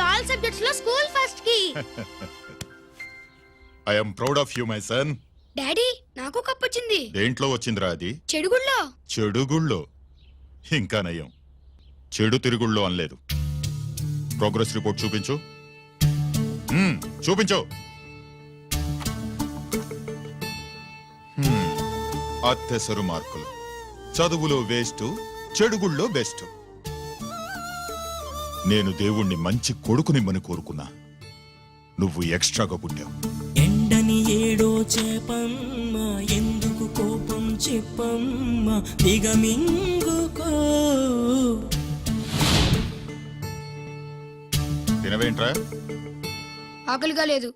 All subjects లో school first కి. I am proud of you my son. Daddy నాకు cup వచ్చింది. దేంట్లో వచ్చిందిరా అది? చెడుగుళ్ళో. చెడుగుళ్ళో? ఇంకా నయం, చెడు తిరుగుళ్ళో అనలేదు. ప్రోగ్రెస్ రిపోర్ట్ చూపించు. చూపించు. అత్తెసరు మార్కులు, చదువులో వేస్ట్, చెడుగుళ్ళో బెస్ట్. నేను దేవుణ్ణి మంచి కొడుకునిమ్మని కోరుకున్నా, నువ్వు ఎక్స్ట్రాగా పుట్టావు. ఎండని ఏడో చేపమ్మ, ఎందుకు కోపం చెప్పమ్మ, దిగమింగుకో. తినవేంట్రా? ఆకలిగా లేదు.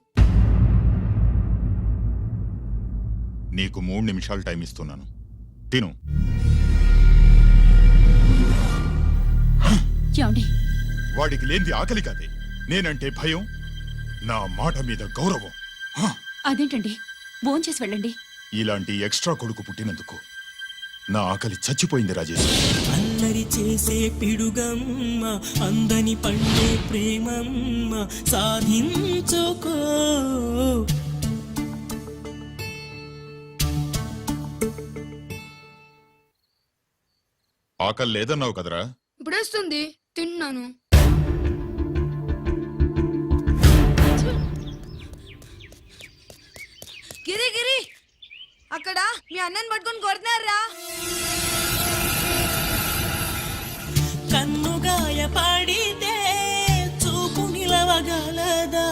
నీకు 3 నిమిషాలు టైం ఇస్తున్నాను, తిను. వాడికి లేనిది ఆకలి కాదే, నేనంటే భయం, నా మాట మీద గౌరవం. అదేంటండి, భోంచేసి వెళ్ళండి. ఇలాంటి ఎక్స్ట్రా కొడుకు పుట్టినందుకు నా ఆకలి చచ్చిపోయింది రాజేష్. అల్లరి చేసే పిడుగమ్మ, అందని పండే ప్రేమమ్మ, సాధించుకో. ఆకలి లేదన్నావు కదరా? ఇప్పుడేస్తుంది, తిన్నాను. గిరి గిరి, అక్కడ మీ అన్నని పట్టుకొని కొడుతున్నారా? కన్నుగాయ పడితే చూపు నిలవగలదా,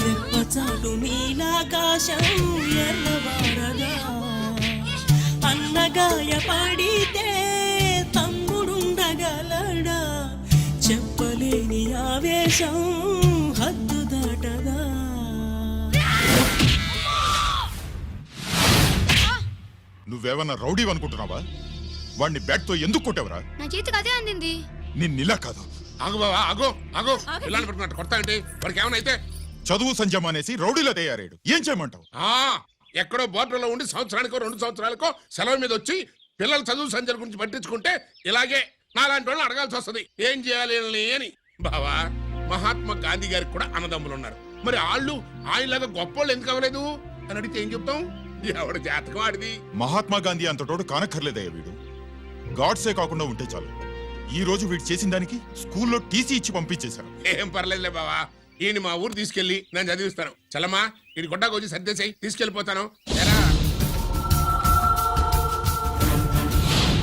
రెప్పచాటు నీలాకాశం ఎర్రవారదా. అన్నగాయ పడితే తమ్ముడుండగలడా, చెప్పలేని ఆవేశం హద్దు దాటదా. నువ్వేమన్నా రౌడీ అనుకుంటున్నావా? వాడిని బ్యాట్ తో ఎందుకు కొట్టావరా? నా చేతికి అదే అందింది. నిన్నిలా కాదు. ఆగు బావా, ఆగు ఆగు. పిల్లలు పెట్టుకున్నట్టు కొడతా ఏంటి? వాడికి ఏమైనా అయితే చదువు సంజమానేసి రౌడీలో తయారాడు. ఏం చేయమంటావు? ఎక్కడో బోర్డర్లో ఉండి సంవత్సరానికో 2 సంవత్సరాలకో సెలవు మీద వచ్చి పిల్లల చదువు సంజల గురించి పట్టించుకుంటే ఇలాగే నాలాంటి వాళ్ళని అడగాల్సి వస్తుంది. ఏం చేయాలి అని. బావా, మహాత్మా గాంధీ గారికి కూడా అన్నదమ్ములు ఉన్నారు. మరి వాళ్ళు ఆయనలాగా గొప్పోళ్ళు ఎందుకు అవ్వలేదు అని అడిగితే ఏం చెప్తాం? ఎవడు జాతకం ఆడిది. మహాత్మా గాంధీ అంతటోడు కానక్కర్లేదయ్య వీడు. గాడ్సే కాకుండా ఉంటే చాలు. ఈ రోజు వీడు చేసిన దానికి స్కూల్లో టీసీ ఇచ్చి పంపించేశారు. ఏం పర్లేదులే బావా, ఈయన మా ఊరు తీసుకెళ్లి నేను చదివిస్తాను. చలమా, ఈయన గుడ్డాకు వచ్చి సర్దేశాయి, తీసుకెళ్లిపోతాను.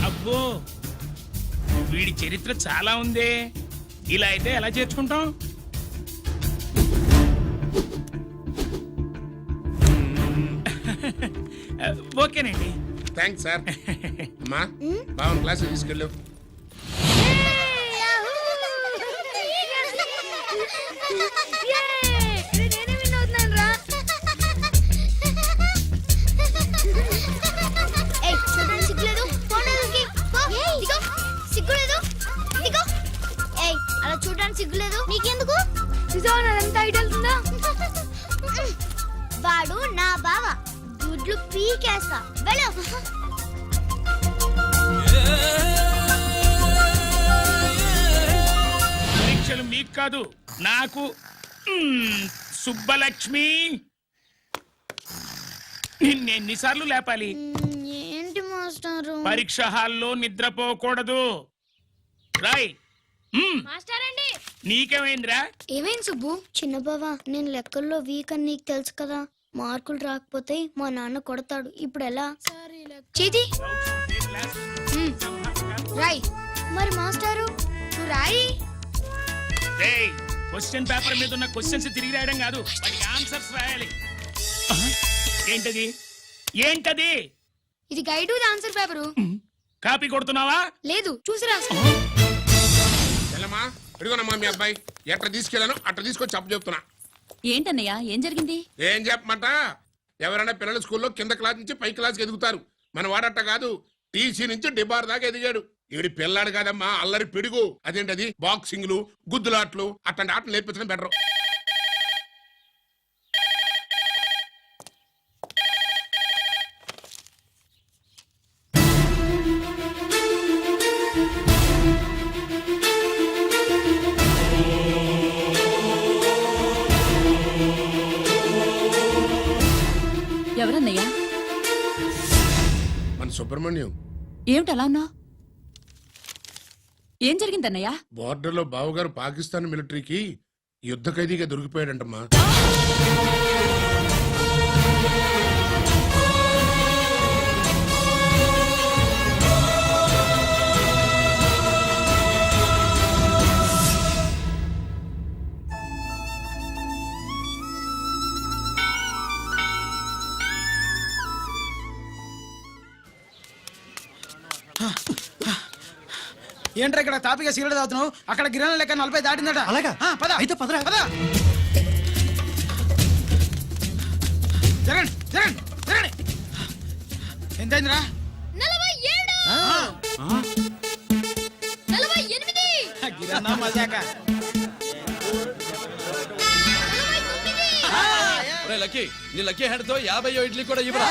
అబ్బో, వీడి చరిత్ర చాలా ఉందే. ఇలా అయితే ఎలా చేర్చుకుంటాం? ఓకేనండి. Thanks sir. అమ్మా, బావన్ క్లాస్ తీసుకెళ్ళు. అలా చూడడానికి సిగ్గులేదు నీకెందుకు? నిజంతా ఐడల్తుందా? వాడు నా బావ, గుడ్లు పీకేస్తా. వెళ్ళు. పరీక్షలు మీకు కాదు, నాకు. సుబ్బలక్ష్మి, నిన్నెన్నిసార్లు లేపాలి? ఏంటి మాస్టారు? పరీక్ష హాల్లో నిద్రపోకూడదు. రాయ్. మాస్టారండి, నీకేమైందిరా? ఏమైంది సుబ్బు? చిన్న బావ, నేను లెక్కల్లో వీక్ అని నీకు తెలుసు కదా. మార్కులు రాకపోతే మా నాన్న కొడతాడు. ఇప్పుడు ఎలా? చేతి రాయ్. మరి మాస్టారు రాయి. క్వశ్చన్ పేపర్ మీద ఉన్న క్వశ్చన్స్ తిరిగి రాయడం కాదు, వాటికి ఆన్సర్స్ రాయాలి. ఏంటది? ఏంటది? ఇది గైడ్ ఆన్సర్ పేపరు. కాపీ కొడుతున్నావా? లేదు, చూసి రాసుకో. ఇదిగోనమ్మా మీ అబ్బాయి. ఎట్లా తీసుకెళ్ళాను అట్లా తీసుకొచ్చి అప్పు చెప్తున్నా. ఏంటన్నయ్యా, ఏం జరిగింది? ఏం చెప్పమంట? ఎవరైనా పిల్లలు స్కూల్లో కింద క్లాస్ నుంచి పై క్లాస్కి ఎదుగుతారు. మన వాడట్ట కాదు, టీసీ నుంచి డిబార్ దాకా ఎదిగాడు. ఈడి పిల్లాడు కాదమ్మా, అల్లరి పిడుగు. అదేంటది, బాక్సింగ్లు, గుద్దులాట్లు, అట్లాంటి ఆటలు నేర్పించడం బెటర్. సుబ్రహ్మణ్యం ఏమిటి అలా అన్నా? ఏం జరిగిందన్నయ్యా? బోర్డర్లో బావగారు పాకిస్తాన్ మిలిటరీకి యుద్ధ ఖైదీగా దొరికిపోయాడంటమ్మా. ఏంట్రా ఇక్కడ తాపిగా సిగరెట్ తాగుతున్నావు? అక్కడ గిరణం లెక్క 40 దాటిందట. అలాగా? పద అయితే పదరా. పద. జరగండి జరగండి జరగండి. ఎంతైందిరా? 47 గిరన్నా మజాక. లక్కీ నీ లక్కీ హెడ్ తో 50 ఇడ్లీ కూడా ఇవ్వరా?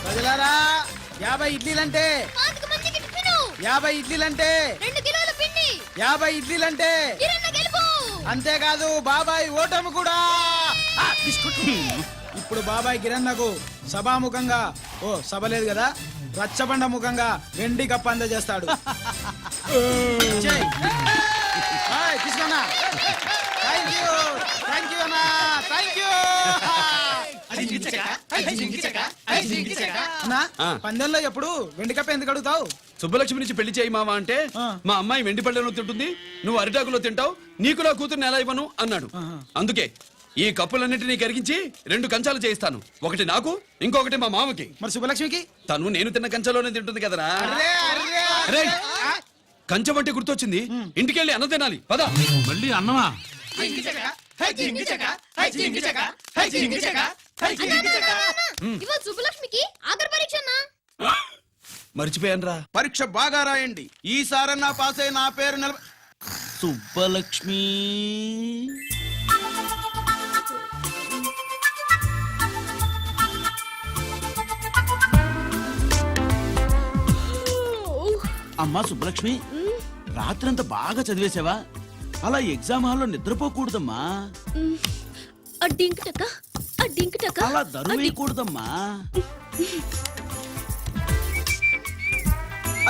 ప్రజలారా 50 ఇడ్లీలంటే 50 ఇడ్లీలంటే 2 కిలోల పిండి 50 ఇడ్లీలంటే కిరణ్ గెలుపు. అంతేకాదు బాబాయ్ ఓటమి కూడా. ఇప్పుడు బాబాయ్ కిరణ్కు సభాముఖంగా సభ లేదు కదా, రచ్చబండ ముఖంగా వెండి కప్ప అందజేస్తాడు. తీసుకోనా? థ్యాంక్ యూ అన్నా, థ్యాంక్ యూ. అన్నా, పందెంలో ఎప్పుడు వెండి కప్ప ఎందుకు అడుగుతావు? సుబ్బలక్ష్మి నుంచి పెళ్లి చేయి మావా అంటే మా అమ్మాయి వెండి పళ్ళెలో తింటుంది, నువ్వు అరిటాకులో తింటావు, నీకు నా కూతుర్ని ఎలా ఇవ్వను అన్నాడు. అందుకే ఈ కప్పులన్నిటినీ కరిగించి 2 కంచాలు చేయిస్తాను. ఒకటి నాకు, ఇంకొకటి మా మామకి. మరి శుభలక్ష్మికి? తను నేను తిన్న కంచంలోనే తింటుంది కదరా. అరే, కంచం అంటే గుర్తొచ్చింది, ఇంటికెళ్ళి అన్నం తినాలి. పద. మళ్ళీ అన్నమా? ఇవాళ సుబ్బలక్ష్మికి ఆఖరి పరీక్ష అన్నా. మర్చిపోయానురా. పరీక్ష బాగా రాయండి, ఈసారన్నా పాస్ అయి నా పేరు సుబ్బలక్ష్మి. అమ్మా సుబ్బలక్ష్మి, రాత్రంతా బాగా చదివేశావా? అలా ఎగ్జామ్ హాల్లో నిద్రపోకూడదమ్మా. అలా దరువేయకూడదమ్మా.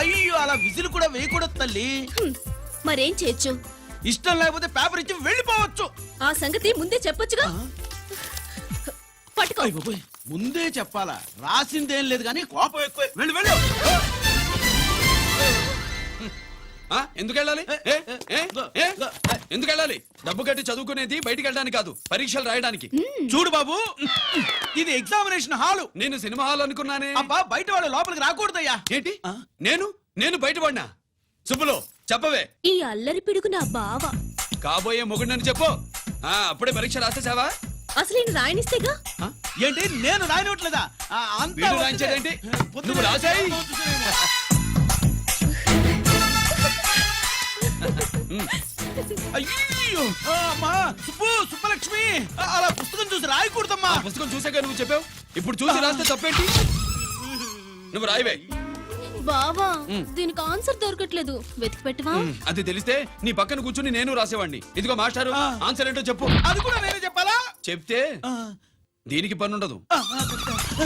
అయ్యో, అలా విజిల్ కూడా వేయకూడదు తల్లి. మరేం చేయొచ్చు? ఇష్టం లేకపోతే పేపర్ ఇచ్చి వెళ్ళిపోవచ్చు. ఆ సంగతి ముందే చెప్పొచ్చుగా. పట్టుకో. అయ్ బాబోయ్, ముందే చెప్పాలా? రాసిందేం లేదు కానీ కోపం ఎక్కువ. వెళ్ళు వెళ్ళు. ఎందుకు వెళ్ళాలి? ఎందుకు వెళ్ళాలి? డబ్బు కట్టి చదువుకునేది బయటికి వెళ్ళడానికి కాదు, పరీక్షలు రాయడానికి. చూడు బాబు, ఇది ఎగ్జామినేషన్ హాలు. నేను సినిమా హాల్ అనుకున్నానే. అబ్బా, బయట వాళ్ళు లోపలికి రాకూడదయ్యా. ఏంటి? నేను బయటపడినా? సుబ్బులు చెప్పవే. ఈ అల్లరి పిడుగు నా బావ. కాబోయే మొగుడినని చెప్పు. అప్పుడే పరీక్ష రాసేసావా? అసలు నేను రాయనిస్తేగా. ఏంటి, నేను రాయనట్లేదా? వీడు రాయించేదేంటి? నువ్వు రాసేయ్. అయ్యో, అమ్మా సుబ్బలక్ష్మి, అలా పుస్తకం చూసి రాయకూడదమ్మా. పుస్తకం చూసాక నువ్వు చెప్పావు, ఇప్పుడు చూసి రాస్తే తప్పేంటి? నువ్వు రాయవే. బావా, దీనికి ఆన్సర్ దొరకట్లేదు, వెతికి పెట్టవా? అది తెలిస్తే నీ పక్కన కూర్చుని నేను రాసేవాడిని. ఇదిగో మాస్టారు, ఆన్సర్ ఏంటో చెప్పు. అది కూడా నేనే చెప్పాలా? చెప్తే దీనికి పని ఉండదు.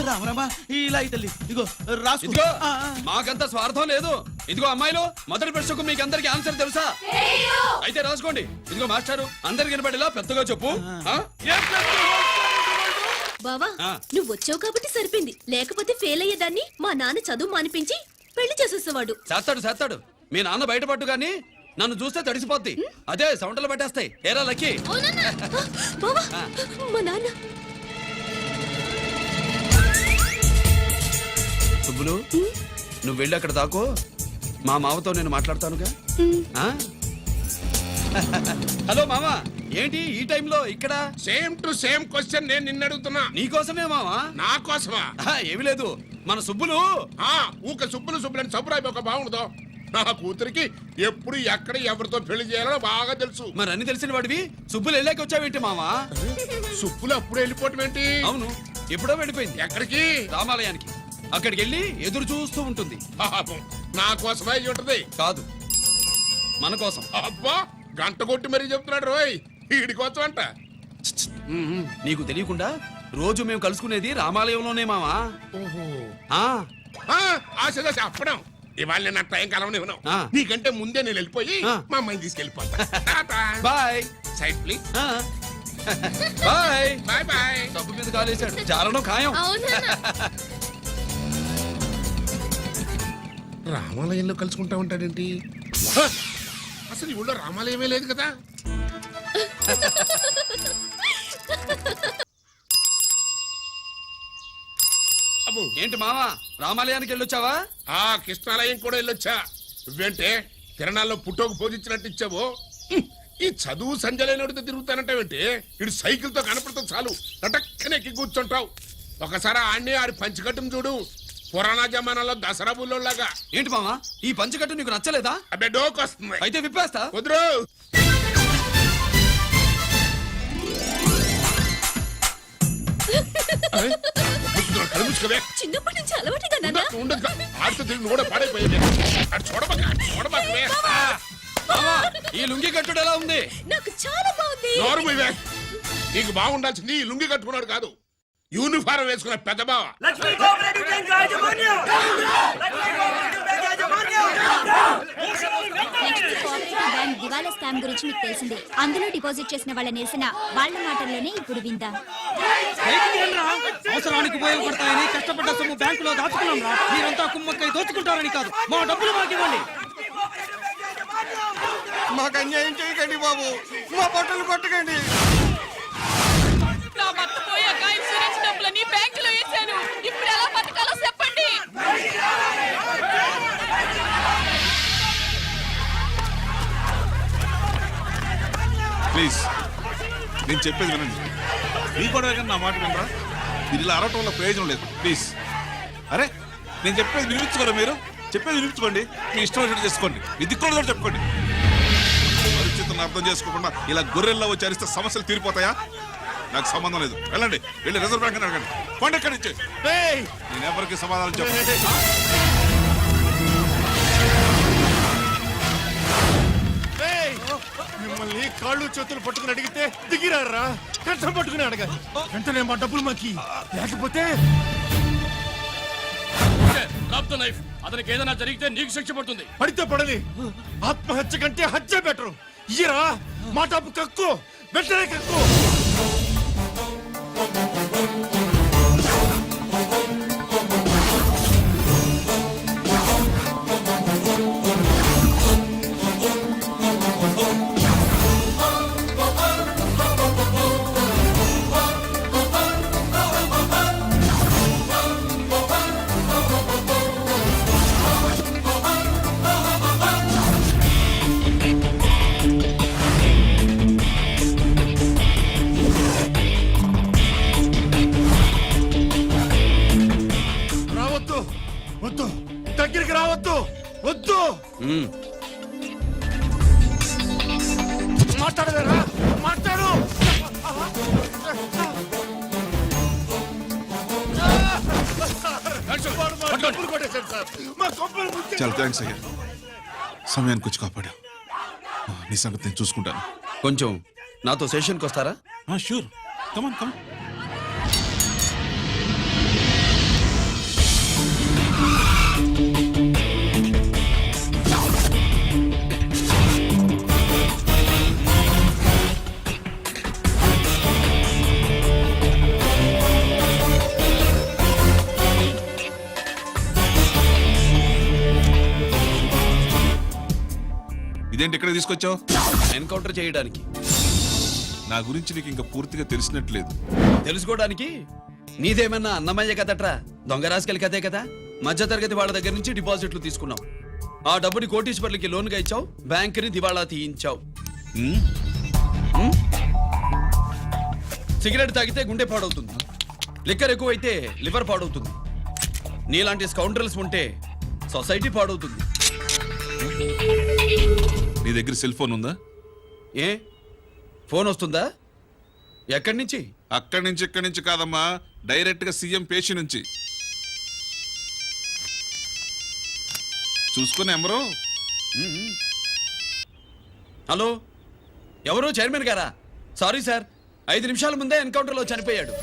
రామరామా, ఇలా తల్లి, ఇదిగో రాసు. ఇదిగో, మాకంత స్వార్థం లేదు. ఇదిగో అమ్మాయిలు, మొదటి ప్రశ్నకు మీకు అందరికి ఆన్సర్ తెలుసా? అయితే రాసుకోండి. ఇదిగో మాస్టారు, అందరికి వినపడేలా పెద్దగా చెప్పు. బావా, నువ్వు వచ్చావు కాబట్టి సరిపోయింది, లేకపోతే ఫెయిల్ అయ్యేదాన్ని. మా నాన్న చదువు మానిపించి పెళ్లి చేసేసేవాడు. చేస్తాడు. మీ నాన్న బయటపట్టు గాని నన్ను చూస్తే తడిసిపోద్ది. అదే సౌంటలు పట్టేస్తాయి. ఏరా లక్కీ. బావా, మా నాన్న. సుబ్బులు, నువ్వు వెళ్ళి అక్కడ దాకో, మా మామతో నేను మాట్లాడతానుగా. హలో మామ, ఏంటి ఈ టైంలో ఇక్కడ? సేమ్ టు సేమ్ క్వశ్చన్ నేను నిన్ను అడుగుతున్నా. నీకోసమే మామా. నా కోసమా? ఏమి లేదు, మన సుబ్బులు ఊక సుబ్బులు సుబ్బులని సబ్బురాయి ఒక బాగుండదు. నా కూతురికి ఎప్పుడు ఎక్కడ ఎవరితో పెళ్లి చేయాలో బాగా తెలుసు. మరి అన్ని తెలిసిన వాడివి సుబ్బులు వెళ్ళాక వచ్చావేంటి మావా? సుబ్బులు అప్పుడు వెళ్ళిపోవటం ఏంటి? అవును, ఎప్పుడో వెళ్ళిపోయింది. ఎక్కడికి? రామాలయానికి. అక్కడికి వెళ్ళి ఎదురు చూస్తూ ఉంటుంది. పాపం, నా కోసమే అయి ఉంటది. కాదు, మన కోసం. అబ్బా, గంట కొట్టి మరీ చెప్తున్నాడు రోయ్, వీడి కోసం అంట. నీకు తెలియకుండా రోజు మేము కలుసుకునేది రామాలయంలోనే మావా. ఆశ చెప్పడం. ఇవాళ నేను నా టైం కలవని ఇవ్వను. నీకంటే ముందే నేను వెళ్ళిపోయి మా అమ్మాయిని తీసుకెళ్ళిపోతా. Bye. Side please. Bye bye bye. సబ్బు మీద కాలేశాడు, జారడం ఖాయం. రామాలయంలో కలుసుకుంటా ఉంటాడేంటి? అసలు ఈ ఊళ్ళో రామాలయమే లేదు కదా. అబ్బో, ఏంటి మావా, రామాలయానికి వెళ్ళొచ్చావా? కృష్ణాలయం కూడా వెళ్ళొచ్చా. నువ్వేంటే తిరణాల్లో పుట్టోకు పూజించినట్టు ఇచ్చావు. ఈ చదువు సంజలైనడితో తిరుగుతానంటావేంటి? ఇటు సైకిల్ తో కనపడతావు చాలు నటక్కనెక్కి కూర్చుంటావు. ఒకసారి ఆడిని ఆడి పంచికట్టును చూడు, పురాణ జమానాలో దసరా బుల్లోలాగా. ఏంటి మావా, ఈ పంచకట్టు నీకు నచ్చలేదా? అబ్బే, డోకు వస్తుంది. అయితే విప్పేస్తా. కుదురు. చిన్నప్పటి నుంచి అలవాటుగా నాన్న. ఉండదు, ఆడితో తిరిగి కూడా పాడైపోయింది. అటు చూడబాకవే. మావా, ఈ లుంగి కట్టుడు ఎలా ఉంది? నాకు చాలా బాగుంది. నోరు మూయవే. నీకు బాగుండాల్సింది ఈ లుంగి కట్టుకున్నాడు కాదు, యూనిఫారం వేసుకున్న పెద్ద బావ. బ్యాంక్ దివాలా స్కామ్ గురించి మీకు తెలిసిందే. అందులో డిపాజిట్ చేసిన వాళ్ళని వేసిన వాళ్ళ మాటల్లోనే ఇప్పుడు విందాం. అవసరానికి ఉపయోగపడతాయని కష్టపడ్డ సొమ్ము బ్యాంకులో దాచుకున్నాం రా. మీరంతా కుమ్మక్కై దోచుకుంటారని కాదు, మా డబ్బులు మాకు ఇవ్వండి. మాకు అన్యాయం చేయకండి బాబు, మా బట్టలు కొట్టకండి. నా భర్త పోయాక ఇన్సూరెన్స్ డబ్బులని బ్యాంకులో వేశాను. ఇప్పుడు ఎలా బతకాలో చెప్పండి. ప్లీజ్, నేను చెప్పేది వినండి. మీ కూడా నా మాట వినరా? మీరు ఇలా అరవటం వల్ల ప్రయోజనం లేదు. ప్లీజ్. అరే, నేను చెప్పేది వినిపించుకోరా? మీరు చెప్పేది వినిపించుకోండి, మీ ఇష్టం వచ్చినట్టు చేసుకోండి, మీ దిక్కులో చెప్పుకోండి. పరిస్థితులను అర్థం చేసుకోకుండా ఇలా గొర్రెల్లో వచ్చి అరిస్తే సమస్యలు తీరిపోతాయా? నాకు సంబంధం లేదు. వెళ్ళండి, వెళ్ళి రిజర్వ్ బ్యాంక్ అని అడగండి. కొండ ఎక్కడి నుంచి నేను ఎవరికి సమాధానం చెప్పండి. మిమ్మల్ని కాళ్ళు చేతులు పట్టుకుని అడిగితే దిగిరారా? కష్టం పట్టుకుని అడగాలి. వెంటనే మా డబ్బులు మాకి, లేకపోతే అతనికి ఏదైనా జరిగితే నీకు శిక్ష పడుతుంది. పడితే పడని, ఆత్మహత్య కంటే హత్య బెటరు. ఇయ్యరా మా డబ్బు, కక్కు, వెంటనే కక్కు. వద్దు, దగ్గరికి రావద్దు, వద్దు. మాట్లాడవేరా? మాట్లాడు. చాలా థ్యాంక్స్ అయ్యా, సమయానికి వచ్చి కాపాడా. నీ సంగతి నేను చూసుకుంటాను. కొంచెం నాతో సెషన్కి వస్తారా? షూర్, కమాన్ కమాన్. ఇదేంటి ఇక్కడ తీసుకొచ్చావు? ఎన్కౌంటర్ చేయడానికి. నా గురించి నీకు ఇంకా పూర్తిగా తెలిసినట్లేదు. తెలుసుకోవడానికి నీదేమన్నా అన్నమయ్య కదట్రా, దొంగ రాసుకెళ్ళి కదే కదా. మధ్యతరగతి వాళ్ళ దగ్గర నుంచి డిపాజిట్లు తీసుకున్నావు, ఆ డబ్బుని కోటీశ్వర్లకి లోన్గా ఇచ్చావు, బ్యాంకుని దివాళా తీయించావు. సిగరెట్ తాగితే గుండె పాడవుతుంది, లిక్కర్ ఎక్కువైతే లివర్ పాడవుతుంది, నీలాంటి స్కౌండ్రల్స్ ఉంటే సొసైటీ పాడవుతుంది. నీ దగ్గర సెల్ ఫోన్ ఉందా? ఏ ఫోన్ వస్తుందా? ఎక్కడి నుంచి? అక్కడి నుంచి ఇక్కడి నుంచి కాదమ్మా, డైరెక్ట్ గా సీఎం పేషి నుంచి. చూసుకుని నెంబరు. హలో, ఎవరు? చైర్మన్ గారా? సారీ సార్, 5 నిమిషాల ముందే ఎన్కౌంటర్లో చనిపోయాడు.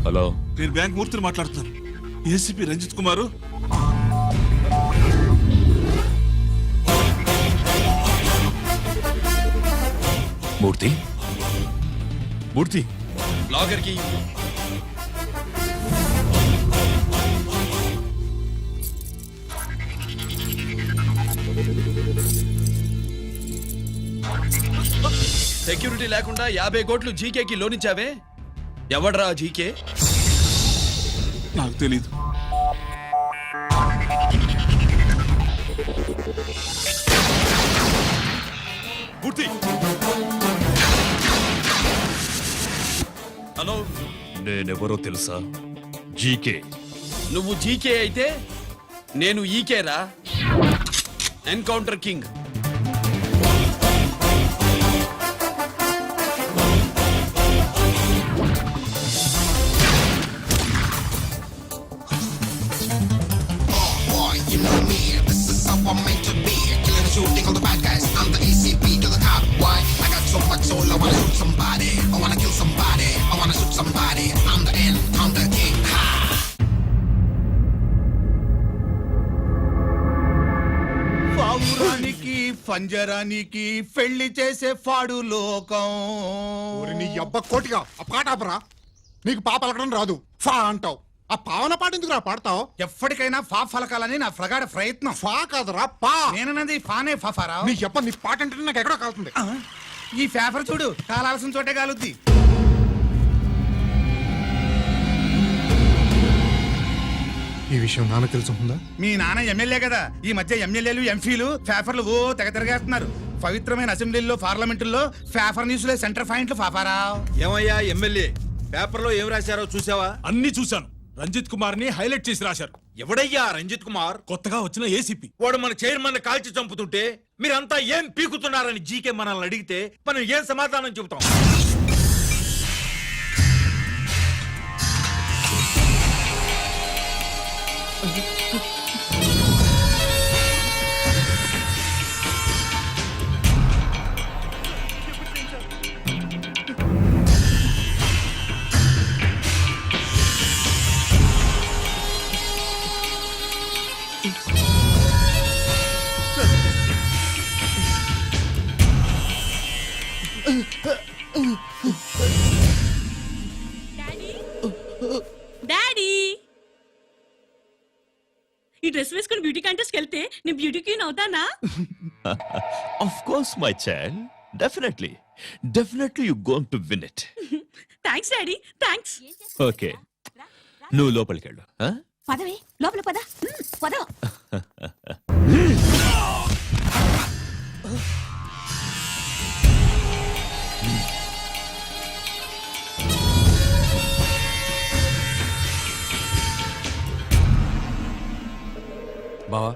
హలో, నేను బ్యాంక్ మూర్తిని మాట్లాడుతున్నాను. ఏసీపీ రంజిత్ కుమారు. మూర్తి, మూర్తి, లాగర్కి సెక్యూరిటీ లేకుండా 50 కోట్లు జీకేకి లోన్ ఇచ్చావే, ఎవడ్రా జీకే? నాకు తెలీదు. మూర్తి, హలో, నేనెవరో తెలుసా? జీకే. నువ్వు జీకే అయితే నేను ఈకేరా, ఎన్కౌంటర్ కింగ్. పావురానికి పంజరానికి పెళ్లి చేసే ఫాడు లోకం. నీ అబ్బ కోటిగా ఆ పాట ఆపరా. నీకు పా పలకడం రాదు, ఫా అంటావు. ఆ పావన పాట ఎందుకు రా పాడతావు? ఎప్పటికైనా ఫా ఫలకాలని నా ప్రగాఢ ప్రయత్నం. ఫా కాదురా పా. నేనన్నది ఫానే ఫాఫారా. నీ అబ్బ నీ పాట అంటే నాకు ఎక్కడో కాలుతుంది. ఈ పేపర్ చూడు, కాలాల్సిన చోటే కాలుద్ది. ఈ విషయం నాన్న తెలుసుకుందా? మీ నాన్న ఎమ్మెల్యే కదా, ఈ మధ్య ఎమ్మెల్యేలు ఎంపీలు పేపర్లు ఓ తెగ తిరగేస్తున్నారు. పవిత్రమైన అసెంబ్లీల్లో పార్లమెంటుల్లో పేపర్ న్యూస్లే సెంటర్ పాయింట్లు ఫాఫారా. ఏమయ్యా ఎమ్మెల్యే, పేపర్లో ఏం రాశారో చూసావా? అన్ని చూశాను. రంజిత్ కుమార్ ని హైలైట్ చేసి రాశారు. ఎవడయ్యా రంజిత్ కుమార్? కొత్తగా వచ్చిన ఏసీపీ. వాడు మన చైర్మన్ కాల్చి చంపుతుంటే మీరంతా ఏం పీకుతున్నారని జీకే మనల్ని అడిగితే మనం ఏం సమాధానం చెబుతాం? డాడీ, ఈ డ్రెస్ వేసుకుని బ్యూటీ కాంటెస్ట్ వెళ్తే నేను బ్యూటీ క్వీన్ అవుతానా? Of course my child, definitely you going to win it. Thanks daddy, thanks. Okay, నువ్వు లోపలికి వెళ్ళు. పదవే, లోపల పద. పద. బావా,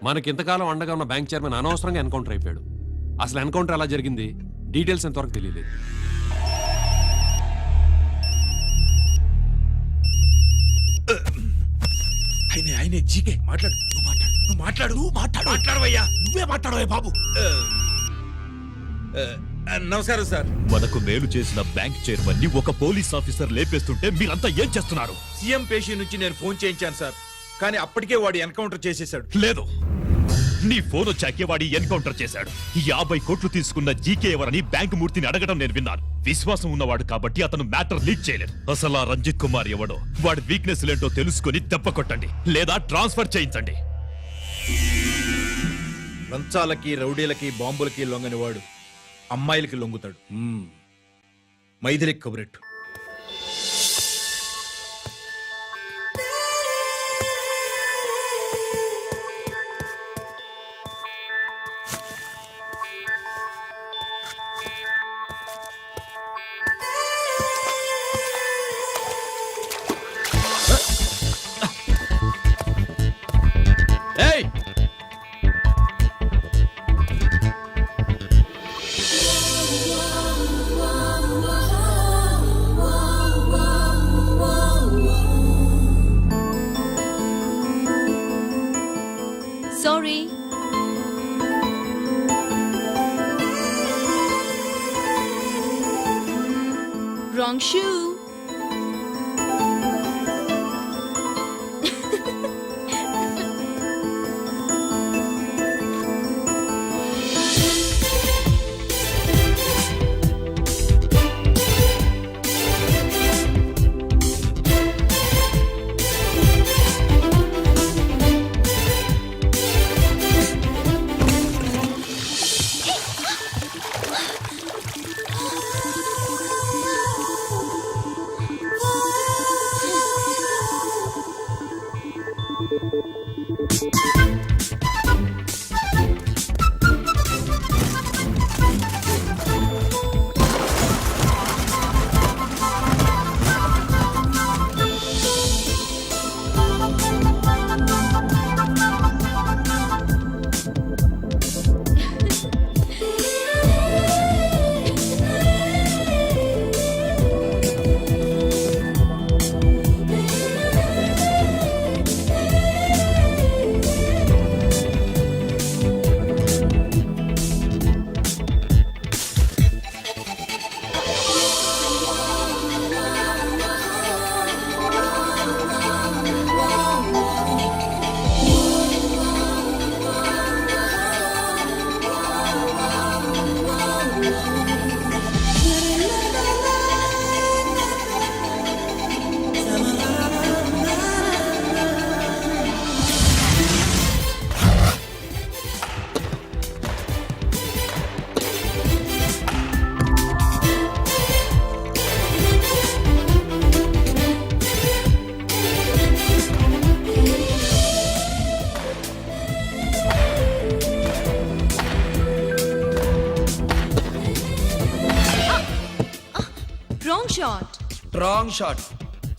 మనకింతకాలం అండగా ఉన్న బ్యాంక్ చైర్మన్ అనవసరంగా ఎన్కౌంటర్ అయిపోయాడు. అసలు ఎన్కౌంటర్ ఎలా జరిగింది, డీటెయిల్స్ ఎంతవరకు తెలియలేదు. ఆయనే జీకే. మాట్లాడు, నువ్వు మాట్లాడవయ్యా. నువ్వే మాట్లాడవే బాబు. నమస్కారం సార్. మనకు మేలు చేసిన బ్యాంక్ చైర్మన్ ని ఒక పోలీస్ ఆఫీసర్ లేపేస్తుంటే మీరంతా ఏం చేస్తున్నారు? సీఎం పేషీ నుంచి నేను ఫోన్ చేయించాను సార్, కానీ అప్పటికే వాడు ఎన్కౌంటర్ చేసేశాడు. లేదు, నీ ఫోన్ వచ్చాకే వాడి ఎన్కౌంటర్ చేశాడు. 50 కోట్లు తీసుకున్న జీకే ఎవరని బ్యాంకు మూర్తిని అడగడం నేను విన్నాను. విశ్వాసం ఉన్నవాడు కాబట్టి అతను మ్యాటర్ లీక్ చేయలేదు. అసలు ఆ రంజిత్ కుమార్ ఎవడో, వాడి వీక్నెస్ ఏంటో తెలుసుకుని దెబ్బ కొట్టండి, లేదా ట్రాన్స్ఫర్ చేయించండి. లంచాలకి, రౌడీలకి, బాంబులకి లొంగని వాడు అమ్మాయిలకి లొంగుతాడు. మైథిలికి కబురెట్టు. ఏయ్, sorry. Wrong shoe. Wrong shot. Wrong shot.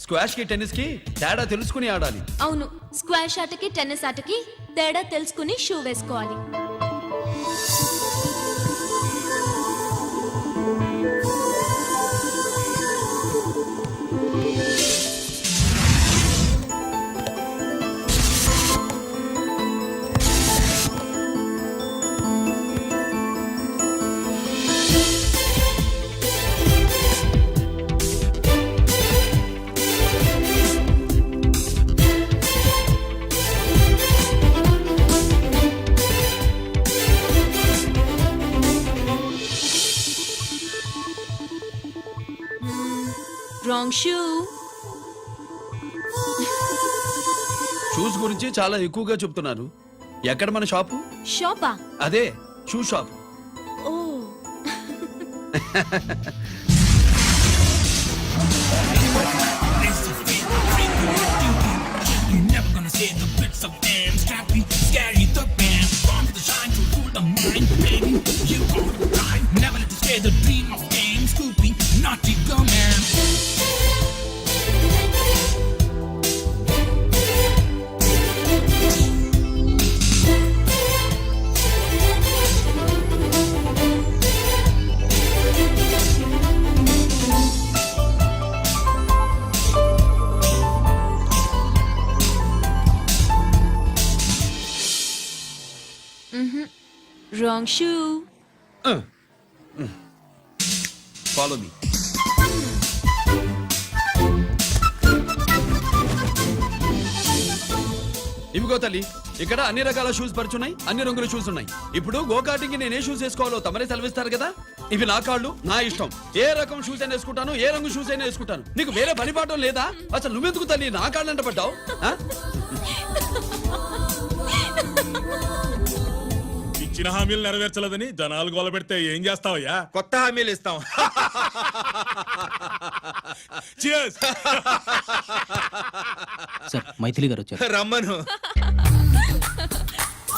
Squash కి టెన్నిస్ కి తేడా తెలుసుకుని ఆడాలి. అవును, స్క్వాష్ ఆటకి టెన్నిస్ ఆటకి తేడా తెలుసుకుని షూ వేసుకోవాలి. Wrong shoe. షూస్ గురించి చాలా ఎక్కువగా చెప్తున్నారు. ఎక్కడ మన షాపు? షాపా? అదే షూ షాప్. ఓ. Wrong shoe. Follow me. ఇవిగో తల్లి, ఇక్కడ అన్ని రకాల షూస్ పరుచున్నాయి, అన్ని రంగుల షూస్ ఉన్నాయి. ఇప్పుడు గోకాటింగ్ కి నేనే షూస్ వేసుకోవాలో తమరే సెలవిస్తారు కదా. ఇవి నా కాళ్ళు, నా ఇష్టం. ఏ రకం షూస్ అయినా వేసుకుంటాను, ఏ రంగు షూస్ అయినా వేసుకుంటాను. నీకు వేరే పనిపాఠం లేదా? అసలు నువ్వెందుకు తల్లి నా కాళ్ళు అంట పడ్డావు? ఇచ్చిన హామీలు నెరవేర్చలేదని జనాలు గోల పెడితే ఏం చేస్తావయ్యా? కొత్త హామీలు ఇస్తాం. Cheers! సార్ మైథిలి గారు వచ్చారు. రమ్మను.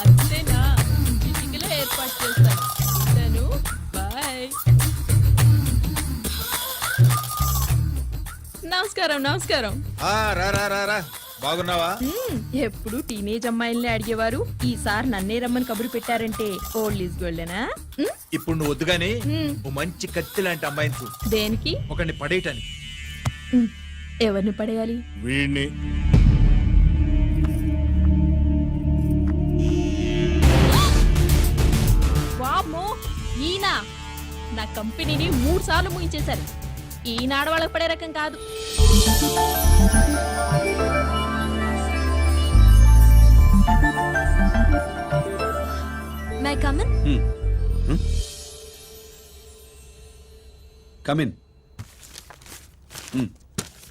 అంతేనా? చిటికలో ఏర్పాటు చేస్తాను. ఉంటాను. బాయ్. నమస్కారం. నమస్కారం. రా బాగున్నావా? ఎప్పుడు టీనేజ్ అమ్మాయిల్ని అడిగేవారు, ఈసారి నన్నే రమ్మని కబురు పెట్టారంటే ఓల్డ్ ఈజ్ గోల్డెనా? ఇప్పుడు నువ్వు వద్దుగానే ఓ మంచి కత్తి లాంటి అమ్మాయిని చూ. దేనికి? ఒకరిని పడేయటానికి. ఎవరిని పడేయాలి? వీడిని. వామ్మో, ఈయన నా కంపెనీని 3 సార్లు ముగించేశారు. ఈయన ఆడవాళ్ళకి పడే రకం కాదు. My come on. Come in.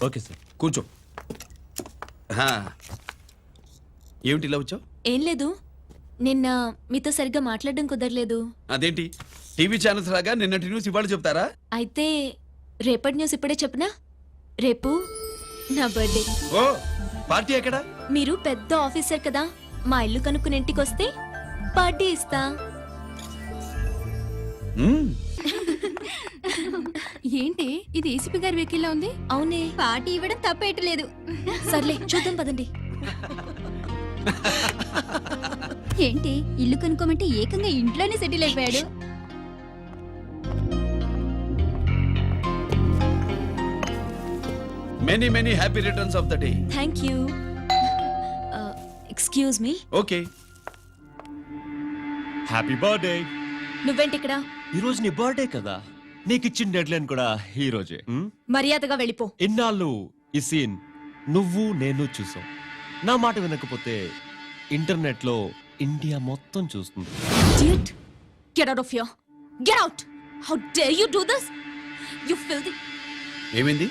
Okay sir. కూర్చో. ఏమిటి ఇలా వచ్చావు? ఏం లేదు, నిన్న మీతో సరిగ్గా మాట్లాడడం కుదరలేదు. అదేంటి టీవీ ఛానల్స్ లాగా నిన్నటి న్యూస్ ఇవాళ చెప్తారా? అయితే రేపటి న్యూస్ ఇప్పుడే చెప్పనా? రేపు నా బర్త్డే. ఓ, పార్టీ ఎక్కడ? మీరు పెద్ద ఆఫీసర్ కదా, మా ఇల్లు కనుక్కుని ఇంటికి వస్తే పార్టీ ఇస్తా. ఏంటి ఇది ఏసీపీ గారి వెహికల్లా ఉంది? అవునే, పార్టీ ఇవ్వడం తప్పేయట్లేదు. సర్లే చూద్దాం పదండి. ఏంటి ఇల్లు కనుక్కోమంటే ఏకంగా ఇంట్లోనే సెటిల్ అయిపోయాడు. Many many happy returns of the day. Thank you. Excuse me. Okay. Happy birthday. నువ్వేంటి ఇక్కడ? ఈ రోజు నీ బర్త్డే కదా, నీకు ఇచ్చిన డెడ్ లైన్ కూడా ఈ రోజే. మర్యాదగా వెళ్ళిపో. ఇన్నాళ్ళు ఈ సీన్ నువ్వు నేను చూసాం. నా మాట వినకపోతే ఇంటర్నెట్ లో ఇండియా మొత్తం చూస్తుంది. Idiot! Get out of here. Get out! How dare you do this? You filthy. ఏమైంది?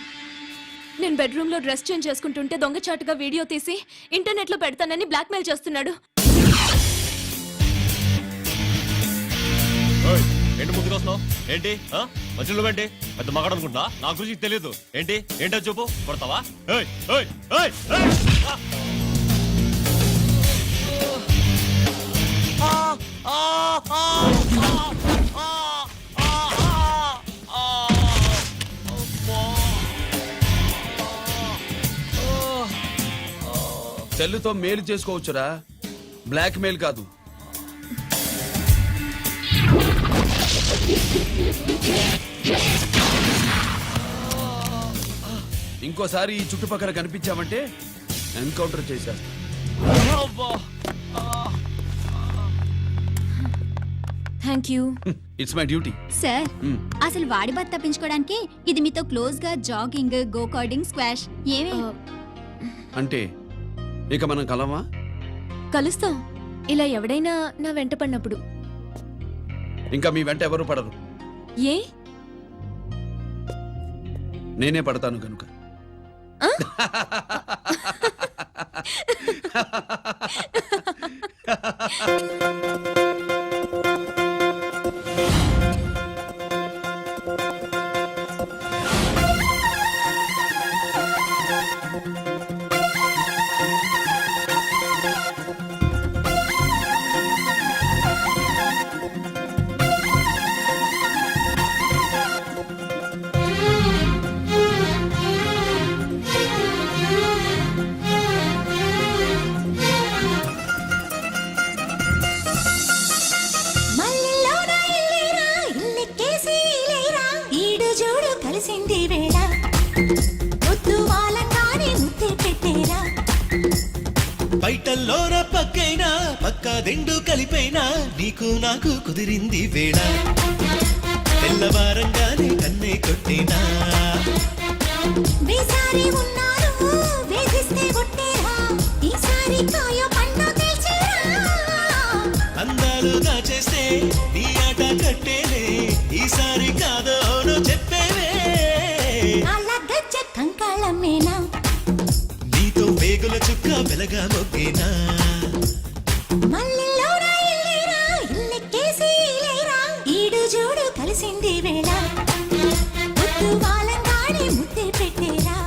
నేను బెడ్రూమ్ లో డ్రెస్ చేంజ్ చేసుకుంటుంటే దొంగచాటుగా వీడియో తీసి ఇంటర్నెట్ లో పెడతానని బ్లాక్మెయిల్ చేస్తున్నాడు. ఏంటి ముగ్గురు వస్తున్నావు? ఏంటి మధ్యలో ఏంటి? పెద్ద మగాడు అనుకుంటా, నా గురించి తెలియదు. ఏంటి ఏంటో చూపు, కొడతావా? ఏయ్, ఏయ్, ఏయ్, ఏయ్! సెల్లుతో మేలు చేసుకోవచ్చురా, బ్లాక్ మెయిల్ కాదు. ఇంకోసారి ఈ చుట్టుపక్కల కనిపించామంటే ఎన్కౌంటర్ చేసేస్తా. Thank you. It's my duty. Sir, అసలు వాడి బాధ తప్పించుకోవడానికి ఇది మీతో క్లోజ్ గా జాగింగ్, గో కార్డింగ్, స్క్వాష్ ఏమే అంటే ఇక మనం కలవా? కలుస్తాం, ఇలా ఎవడైనా నా వెంట పడినప్పుడు. ఇంకా మీ వెంట ఎవరు పడరు. ఏ? నేనే పడతాను కనుక. బయటల్లోన పక్కైనా పక్క రెండు కలిపైనా నీకు నాకు కుదిరింది వేళ. తెల్లవారంగానే కన్నే కొట్టినా వేసారి ఉన్నారు వేధిస్తే కొట్టేరా ఈసారి కాయో పండు తెల్చేరా అందాలు దాచేస్తే నీ ఆట కట్టేలే ఈసారి కాదో నువ్వు చెప్పేవే అలా గజ్జ కంకాళమేనా నీతో వేగుల చుక్క వెలగా మొగ్గేనా మల్లెల్లోరా ఇల్లేరా ఇల్లెక్కేసి ఇలేరా ఈడు జోడు కలిసింది వేళ ముద్దు వాలంగానే ముద్దే పెట్టేరా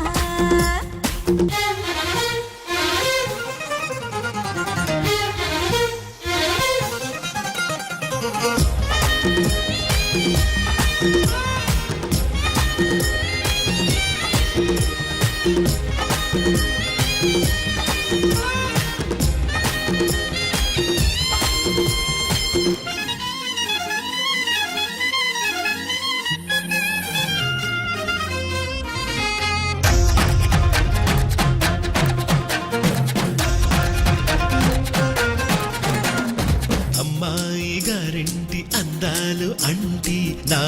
అమ్మాయి గారింటి అందాలు అంటి నా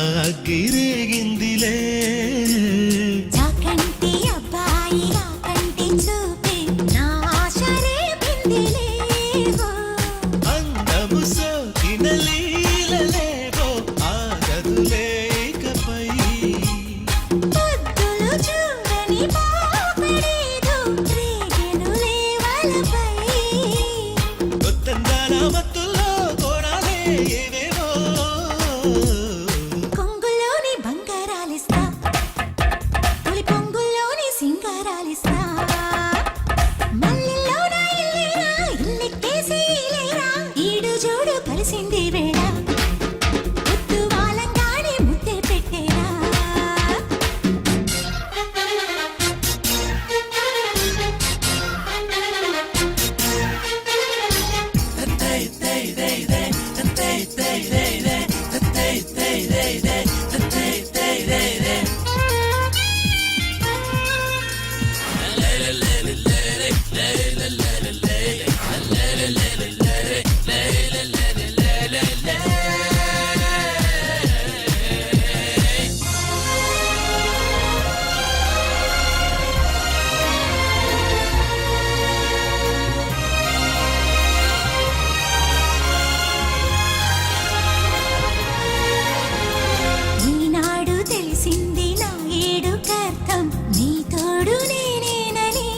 గిరేగిందిలే చాకంటి అబ్బాయి రాకంటి చూపే నా ఆశరే పిందిలే అందము సోకిన లీలలేవో ఆగదులే ఇకపై పొద్దులు చూడని పాపడేదో రేగెనులే వలపై కొత్తందాల మత్తుల్లో కోరాలే ఏవేవో కొంగులోని బంగారాలిస్తా తొలి పొంగుల్లోని సింగారాలిస్తా మల్లెల్లోన ఇల్లేరా ఇల్లెక్కేసి ఇలేరా ఈడు జోడు కలిసింది వేళ ముద్దు వాలంగానే ముద్దే పెట్టేరా ఈనాడు తెలిసింది నా ఏడు కర్తం నీ తోడు నేనేనని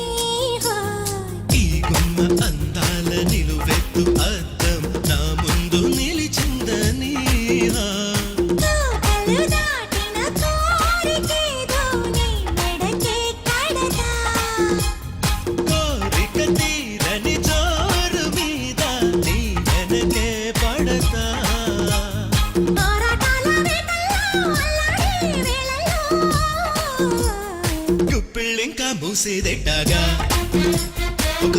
ఈ గుమ్మ అందాల నిలువెత్తు అద్దం నా ముందు నిలిచిందని తోకలు దాటిన కోరికేదో నీ మెడకే కడతా కోరిక తీరని జోరు మీద నీ వెనకే పడతా ఆరాటాల వేటల్లో అల్లాడే వేళల్లో గుప్పిళ్ళింకా మూసేదెట్టాగా ఒక